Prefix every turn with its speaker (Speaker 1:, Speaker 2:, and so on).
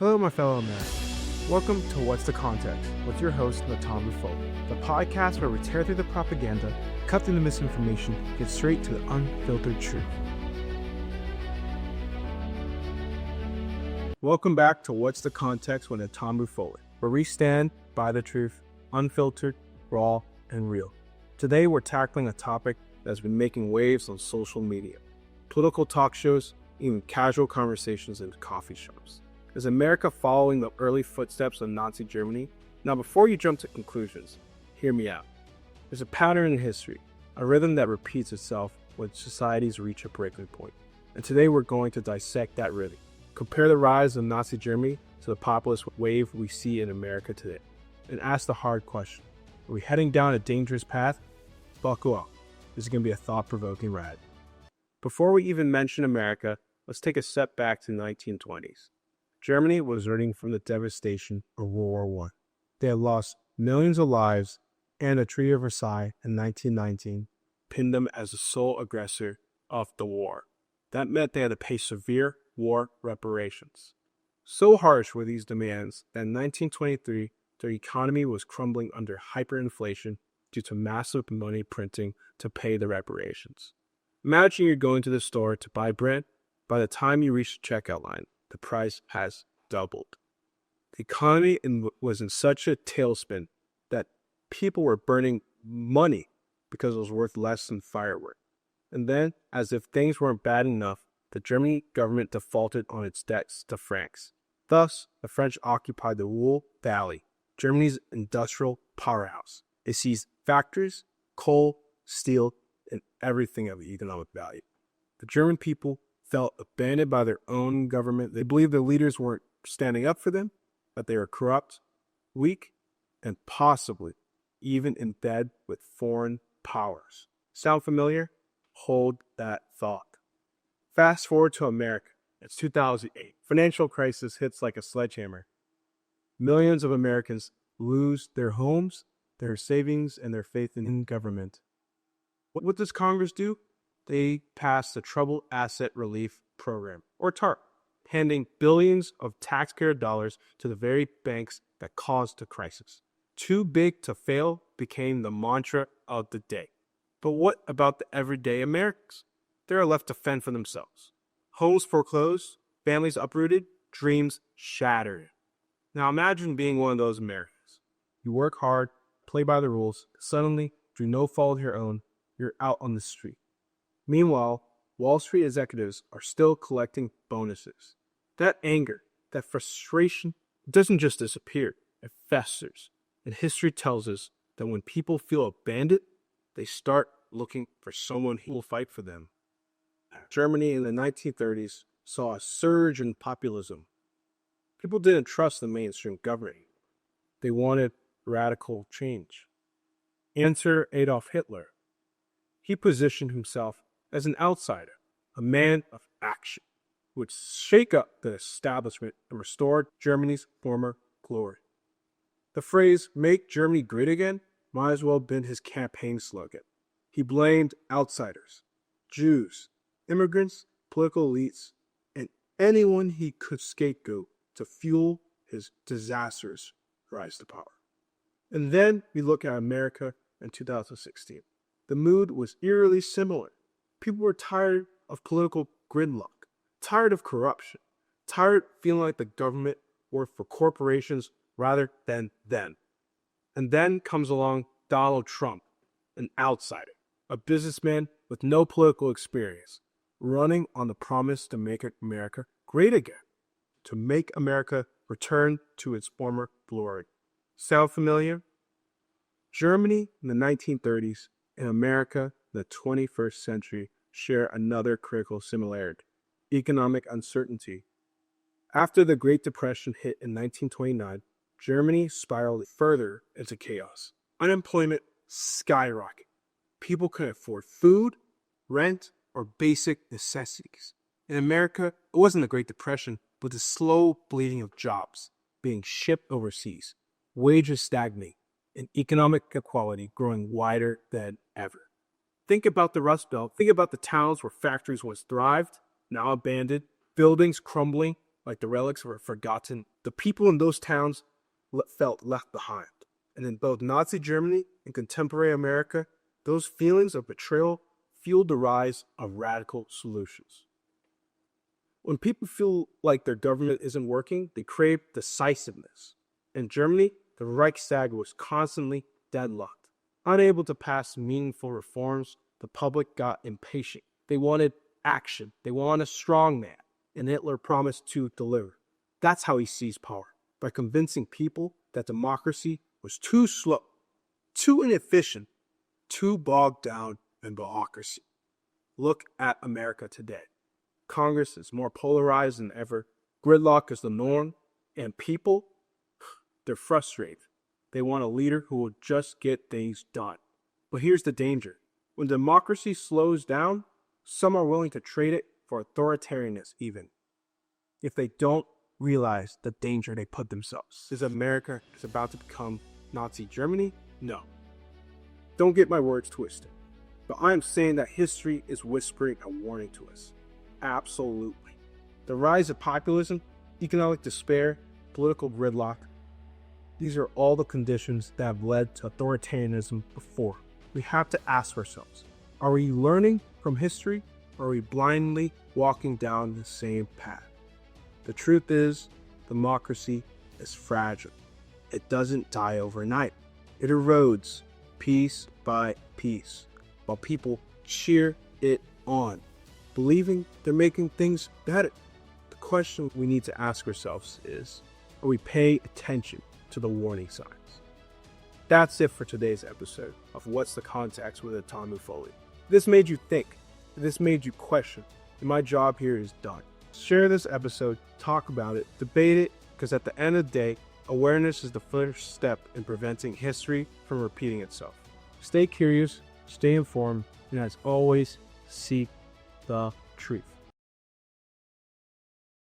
Speaker 1: Hello, my fellow Americans. Welcome to What's the Context with your host, Nantambu Foley, the podcast where we tear through the propaganda, cut through the misinformation, get straight to the unfiltered truth. Welcome back to What's the Context with Nantambu Foley, where we stand by the truth, unfiltered, raw, and real. Today, we're tackling a topic that's been making waves on social media, political talk shows, even casual conversations in coffee shops. Is America following the early footsteps of Nazi Germany? Now, before you jump to conclusions, hear me out. There's a pattern in history, a rhythm that repeats itself when societies reach a breaking point. And today we're going to dissect that rhythm. Compare the rise of Nazi Germany to the populist wave we see in America today. And ask the hard question. Are we heading down a dangerous path? Buckle up. This is going to be a thought-provoking ride. Before we even mention America, let's take a step back to the 1920s. Germany was hurting from the devastation of World War I. They had lost millions of lives, and the Treaty of Versailles in 1919 pinned them as the sole aggressor of the war. That meant they had to pay severe war reparations. So harsh were these demands that in 1923, their economy was crumbling under hyperinflation due to massive money printing to pay the reparations. Imagine you're going to the store to buy bread. By the time you reach the checkout line, the price has doubled. The economy was in such a tailspin that people were burning money because it was worth less than firewood. And then, as if things weren't bad enough, the German government defaulted on its debts to francs. Thus, the French occupied the Ruhr Valley, Germany's industrial powerhouse. It seized factories, coal, steel, and everything of economic value. The German people felt abandoned by their own government. They believed their leaders weren't standing up for them, that they were corrupt, weak, and possibly even in bed with foreign powers. Sound familiar? Hold that thought. Fast forward to America. It's 2008. Financial crisis hits like a sledgehammer. Millions of Americans lose their homes, their savings, and their faith in government. What does Congress do? They passed the Troubled Asset Relief Program, or TARP, handing billions of taxpayer dollars to the very banks that caused the crisis. Too big to fail became the mantra of the day. But what about the everyday Americans? They are left to fend for themselves. Homes foreclosed, families uprooted, dreams shattered. Now imagine being one of those Americans. You work hard, play by the rules, suddenly, through no fault of your own, you're out on the street. Meanwhile, Wall Street executives are still collecting bonuses. That anger, that frustration, doesn't just disappear, it festers. And history tells us that when people feel abandoned, they start looking for someone who will fight for them. Germany in the 1930s saw a surge in populism. People didn't trust the mainstream government. They wanted radical change. Enter Adolf Hitler. He positioned himself as an outsider, a man of action, who would shake up the establishment and restore Germany's former glory. The phrase, "Make Germany great again," might as well have been his campaign slogan. He blamed outsiders, Jews, immigrants, political elites, and anyone he could scapegoat to fuel his disastrous rise to power. And then we look at America in 2016. The mood was eerily similar. People were tired of political gridlock, tired of corruption, tired of feeling like the government worked for corporations rather than them. And then comes along Donald Trump, an outsider, a businessman with no political experience, running on the promise to make America great again, to make America return to its former glory. Sound familiar? Germany in the 1930s and America in the 21st century share another critical similarity: economic uncertainty. After the Great Depression hit in 1929, Germany spiraled further into chaos. Unemployment skyrocketed. People couldn't afford food, rent, or basic necessities. In America, it wasn't the Great Depression, but the slow bleeding of jobs being shipped overseas, wages stagnating, and economic inequality growing wider than ever. Think about the Rust Belt. Think about the towns where factories once thrived, now abandoned, buildings crumbling, like the relics were forgotten. The people in those towns felt left behind. And in both Nazi Germany and contemporary America, those feelings of betrayal fueled the rise of radical solutions. When people feel like their government isn't working, they crave decisiveness. In Germany, the Reichstag was constantly deadlocked. Unable to pass meaningful reforms, the public got impatient. They wanted action. They wanted a strong man, and Hitler promised to deliver. That's how he seized power, by convincing people that democracy was too slow, too inefficient, too bogged down in bureaucracy. Look at America today. Congress is more polarized than ever. Gridlock is the norm, and people, they're frustrated. They want a leader who will just get things done. But here's the danger. When democracy slows down, some are willing to trade it for authoritarianism even, if they don't realize the danger they put themselves. Is America about to become Nazi Germany? No. Don't get my words twisted. But I am saying that history is whispering a warning to us. Absolutely. The rise of populism, economic despair, political gridlock, these are all the conditions that have led to authoritarianism before. We have to ask ourselves, are we learning from history, or are we blindly walking down the same path? The truth is, democracy is fragile. It doesn't die overnight. It erodes piece by piece, while people cheer it on, believing they're making things better. The question we need to ask ourselves is, are we paying attention to the warning signs? That's it for today's episode of What's the Context with Nantambu Foley. If this made you think, if this made you question, then my job here is done. Share this episode, talk about it, debate it, because at the end of the day, awareness is the first step in preventing history from repeating itself. Stay curious, stay informed, and as always, seek the truth.